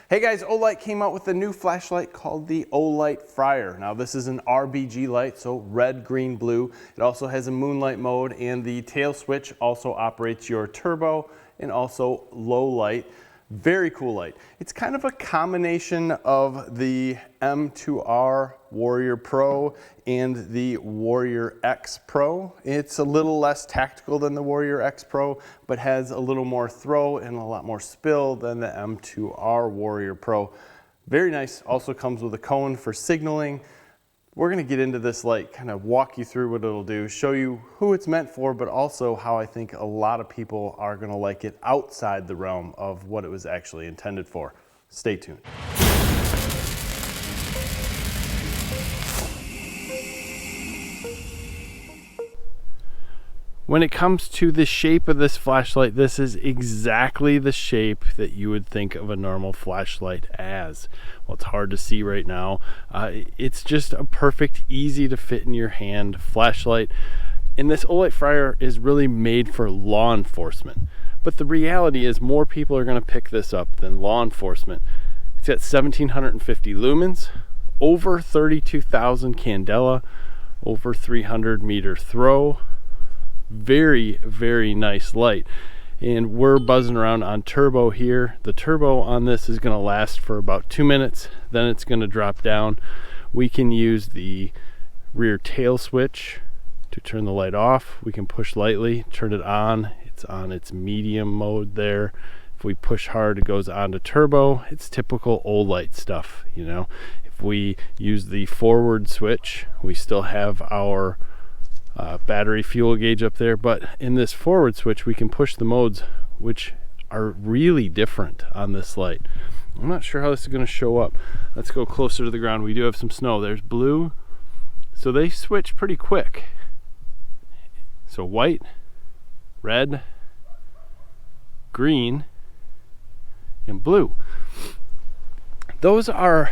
Hey guys, Olight came out with a new flashlight called the Olight Freyr. Now this is an RGB light, so red, green, blue. It also has a moonlight mode, and the tail switch also operates your turbo and also low light. Very cool light. It's kind of a combination of the M2R Warrior Pro and the Warrior X Pro. It's a little less tactical than the Warrior X Pro, but has a little more throw and a lot more spill than the M2R Warrior Pro. Very nice. Also comes with a cone for signaling. We're going to get into this light, kind of walk you through what it'll do, show you who it's meant for, but also how I think a lot of people are going to like it outside the realm of what it was actually intended for. Stay tuned. When it comes to the shape of this flashlight, this is exactly the shape that you would think of a normal flashlight as. Well, it's hard to see right now. It's just a perfect, easy to fit in your hand flashlight. And this Olight Freyr is really made for law enforcement. But the reality is more people are going to pick this up than law enforcement. It's got 1750 lumens, over 32,000 Candella, over 300 meter throw. Very, very nice light. And we're buzzing around on turbo here. The turbo on this is going to last for about 2 minutes, then it's going to drop down. We can use the rear tail switch to turn the light off. We can push lightly, turn it on. It's on its medium mode there. If we push hard, it goes on to turbo. It's typical Olight stuff, you know. If we use the forward switch, we still have our battery fuel gauge up there, but in this forward switch we can push the modes, which are really different on this light. I'm not sure how this is going to show up. Let's go closer to the ground. We do have some snow. There's blue, so they switch pretty quick. So white, red, green, and blue. Those are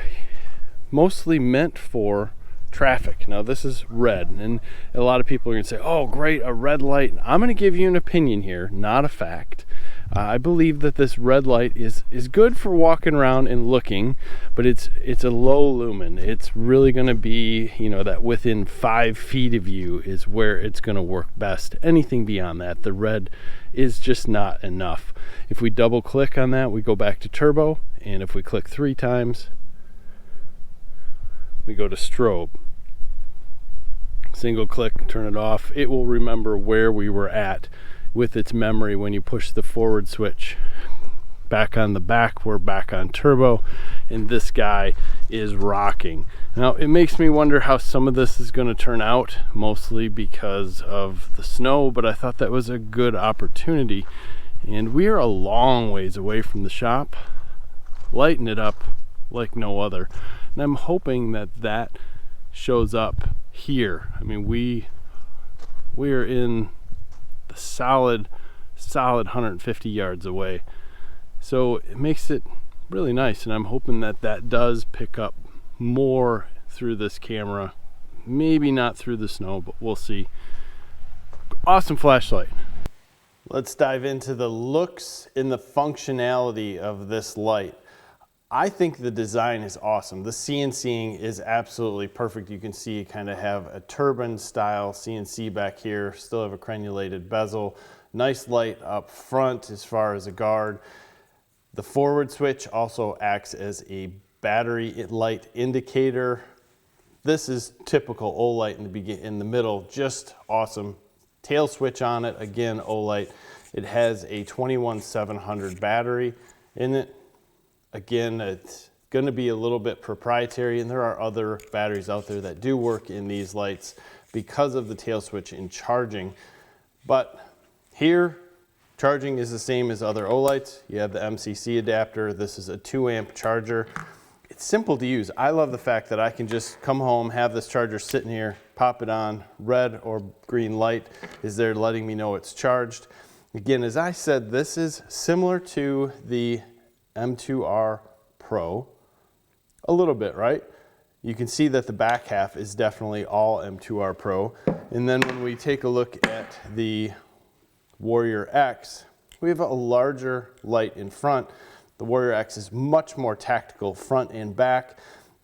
mostly meant for traffic. Now this is red, and a lot of people are going to say, oh great, a red light. I'm going to give you an opinion here, not a fact. I believe that this red light is good for walking around and looking, but it's a low lumen. It's really going to be, you know, that within 5 feet of you is where it's going to work best. Anything beyond that, the red is just not enough. If we double click on that, we go back to turbo, and if we click 3 times, we go to strobe. Single click, turn it off. It will remember where we were at with its memory when you push the forward switch. Back on the back, we're back on turbo, and this guy is rocking. Now it makes me wonder how some of this is going to turn out, mostly because of the snow, but I thought that was a good opportunity. And we are a long ways away from the shop, lighting it up like no other. And I'm hoping that that shows up here. I mean, we are in the solid 150 yards away. So it makes it really nice, and I'm hoping that that does pick up more through this camera. Maybe not through the snow, but we'll see. Awesome flashlight. Let's dive into the looks and the functionality of this light. I think the design is awesome. The CNCing is absolutely perfect. You can see you kind of have a turbine style CNC back here, still have a crenulated bezel. Nice light up front as far as a guard. The forward switch also acts as a battery light indicator. This is typical Olight in the middle, just awesome. Tail switch on it, again Olight. It has a 21700 battery in it. Again, it's going to be a little bit proprietary, and there are other batteries out there that do work in these lights because of the tail switch in charging. But here, charging is the same as other Olights. You have the MCC adapter. This is a 2 amp charger. It's simple to use. I love the fact that I can just come home, have this charger sitting here, pop it on, red or green light is there letting me know it's charged. Again, as I said, this is similar to the M2R Pro a little bit, right? You can see that the back half is definitely all M2R Pro. And then when we take a look at the Warrior X, we have a larger light in front The Warrior X is much more tactical front and back,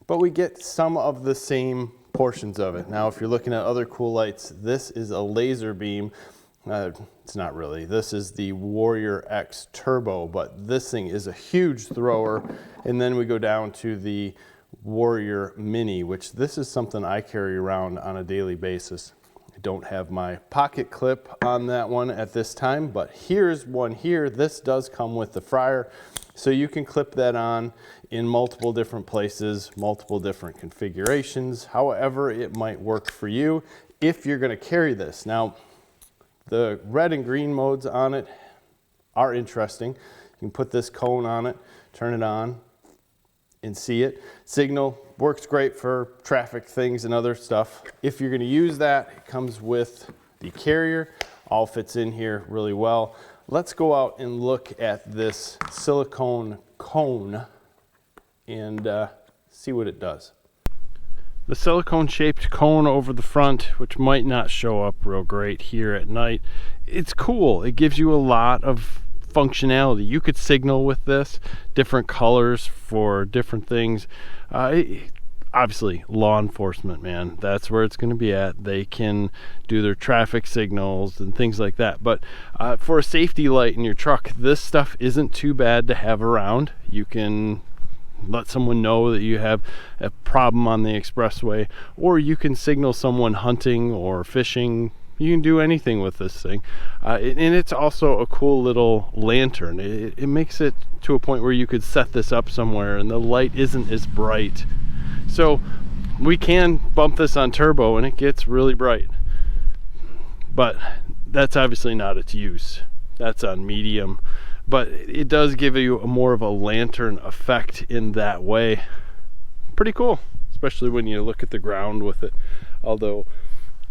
but we get some of the same portions of it. Now, if you're looking at other cool lights, this is a laser beam. It's not really. This is the Warrior X Turbo, but this thing is a huge thrower. And then we go down to the Warrior Mini, which this is something I carry around on a daily basis. I don't have my pocket clip on that one at this time, but here's one here. This does come with the Freyr, so you can clip that on in multiple different places, multiple different configurations, however it might work for you if you're going to carry this. Now, the red and green modes on it are interesting. You can put this cone on it, turn it on, and see it. Signal works great for traffic things and other stuff. If you're going to use that, it comes with the carrier. All fits in here really well. Let's go out and look at this silicone cone and see what it does. The silicone shaped cone over the front, which might not show up real great here at night, it's cool. It gives you a lot of functionality. You could signal with this, different colors for different things. Obviously, law enforcement, man, that's where it's going to be at. They can do their traffic signals and things like that. But for a safety light in your truck, this stuff isn't too bad to have around. You can let someone know that you have a problem on the expressway, or you can signal someone hunting or fishing. You can do anything with this thing. And it's also a cool little lantern. It makes it to a point where you could set this up somewhere and the light isn't as bright. So we can bump this on turbo and it gets really bright. But that's obviously not its use. That's on medium. But it does give you more of a lantern effect in that way. Pretty cool, especially when you look at the ground with it. Although,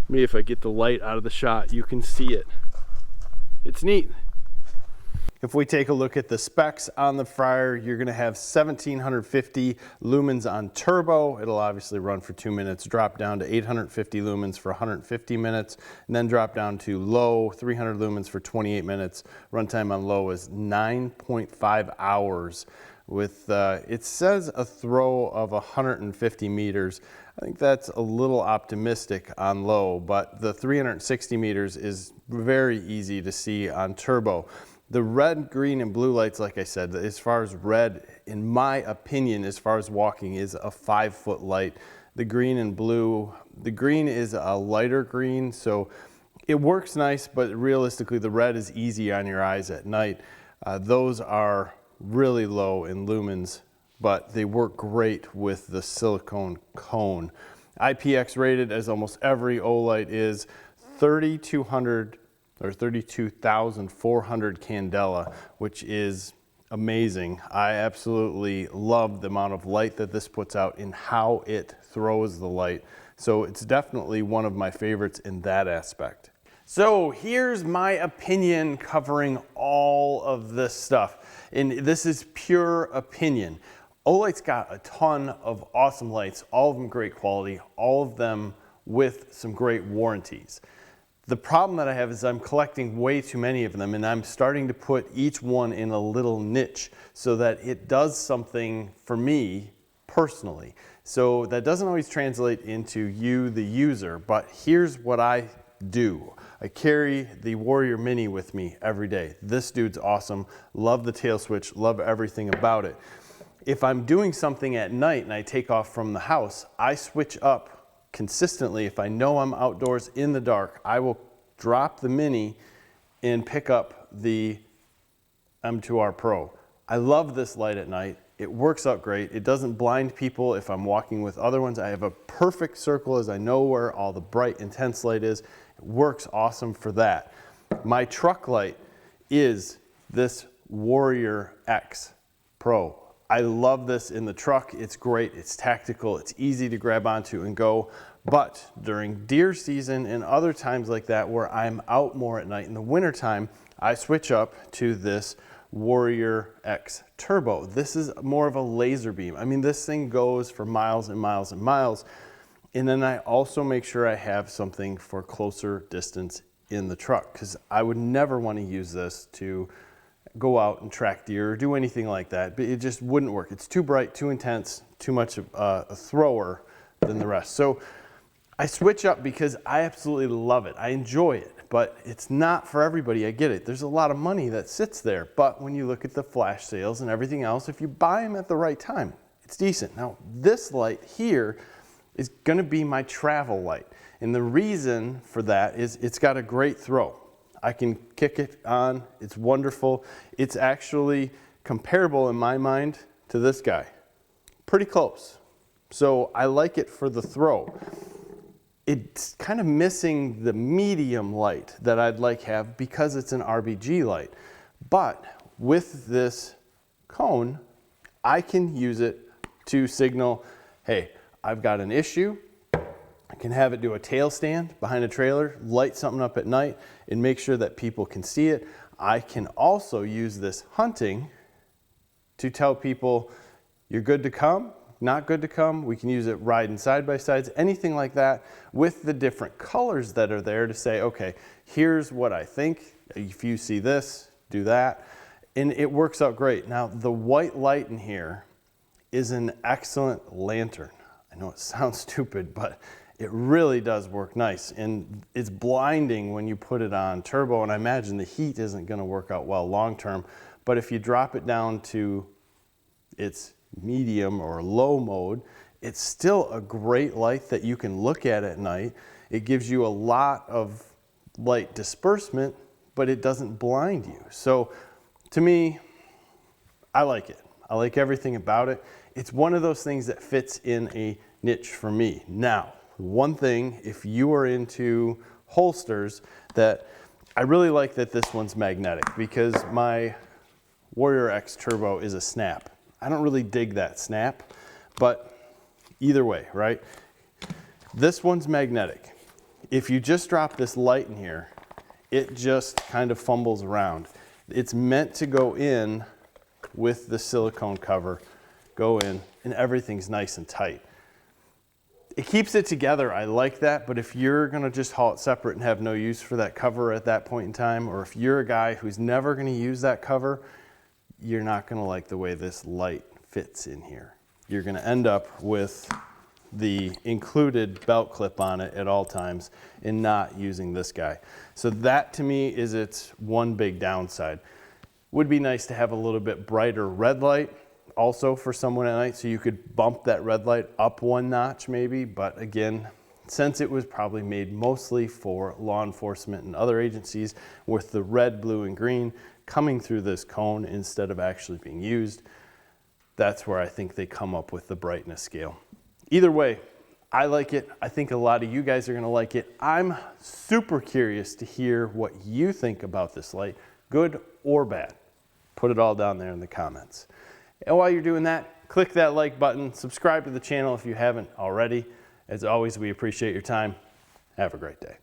maybe if I get the light out of the shot, you can see it. It's neat. If we take a look at the specs on the Freyr, you're going to have 1750 lumens on turbo. It'll obviously run for 2 minutes, drop down to 850 lumens for 150 minutes, and then drop down to low, 300 lumens for 28 minutes. Runtime on low is 9.5 hours with, it says a throw of 150 meters. I think that's a little optimistic on low, but the 360 meters is very easy to see on turbo. The red, green, and blue lights, like I said, as far as red, in my opinion, as far as walking, is a 5-foot light. The green and blue, the green is a lighter green, so it works nice, but realistically, the red is easy on your eyes at night. Those are really low in lumens, but they work great with the silicone cone. IPX rated, as almost every Olight is, 3200 or 32,400 Candella, which is amazing. I absolutely love the amount of light that this puts out and how it throws the light. So it's definitely one of my favorites in that aspect. So here's my opinion covering all of this stuff. And this is pure opinion. Olight's got a ton of awesome lights, all of them great quality, all of them with some great warranties. The problem that I have is I'm collecting way too many of them, and I'm starting to put each one in a little niche so that it does something for me personally. So that doesn't always translate into you, the user, but here's what I do. I carry the Warrior Mini with me every day. This dude's awesome. Love the tail switch, love everything about it. If I'm doing something at night and I take off from the house, I switch up consistently. If I know I'm outdoors in the dark, I will drop the Mini and pick up the M2R Pro. I love this light at night. It works out great. It doesn't blind people if I'm walking with other ones. I have a perfect circle as I know where all the bright, intense light is. It works awesome for that. My truck light is this Warrior X Pro. I love this in the truck. It's great, it's tactical, it's easy to grab onto and go. But during deer season and other times like that where I'm out more at night in the wintertime, I switch up to this Warrior X Turbo. This is more of a laser beam. I mean, this thing goes for miles and miles and miles. And then I also make sure I have something for closer distance in the truck, because I would never want to use this to go out and track deer or do anything like that, but it just wouldn't work. It's too bright, too intense, too much of a thrower than the rest. So I switch up because I absolutely love it. I enjoy it, but it's not for everybody. I get it. There's a lot of money that sits there, but when you look at the flash sales and everything else, if you buy them at the right time, it's decent. Now, this light here is gonna be my travel light. And the reason for that is it's got a great throw. I can kick it on, it's wonderful. It's actually comparable in my mind to this guy. Pretty close. So I like it for the throw. It's kind of missing the medium light that I'd like have because it's an RGB light. But with this cone, I can use it to signal, hey, I've got an issue. I can have it do a tail stand behind a trailer, light something up at night, and make sure that people can see it. I can also use this hunting to tell people, you're good to come, not good to come. We can use it riding side by sides, anything like that, with the different colors that are there to say, okay, here's what I think. If you see this, do that. And it works out great. Now, the white light in here is an excellent lantern. I know it sounds stupid, but it really does work nice. And it's blinding when you put it on turbo, and I imagine the heat isn't gonna work out well long term. But if you drop it down to its medium or low mode, it's still a great light that you can look at night. It gives you a lot of light disbursement, but it doesn't blind you. So to me, I like it. I like everything about it. It's one of those things that fits in a niche for me. Now, one thing, if you are into holsters, that I really like that this one's magnetic, because my Warrior X Turbo is a snap. I don't really dig that snap, but either way, right? This one's magnetic. If you just drop this light in here, it just kind of fumbles around. It's meant to go in with the silicone cover, go in, and everything's nice and tight. It keeps it together, I like that, but if you're gonna just haul it separate and have no use for that cover at that point in time, or if you're a guy who's never gonna use that cover, you're not gonna like the way this light fits in here. You're gonna end up with the included belt clip on it at all times and not using this guy. So that to me is its one big downside. Would be nice to have a little bit brighter red light also for someone at night, so you could bump that red light up one notch maybe, but again, since it was probably made mostly for law enforcement and other agencies, with the red, blue, and green coming through this cone instead of actually being used, that's where I think they come up with the brightness scale. Either way, I like it. I think a lot of you guys are gonna like it. I'm super curious to hear what you think about this light, good or bad. Put it all down there in the comments. And while you're doing that, click that like button, subscribe to the channel if you haven't already. As always, we appreciate your time. Have a great day.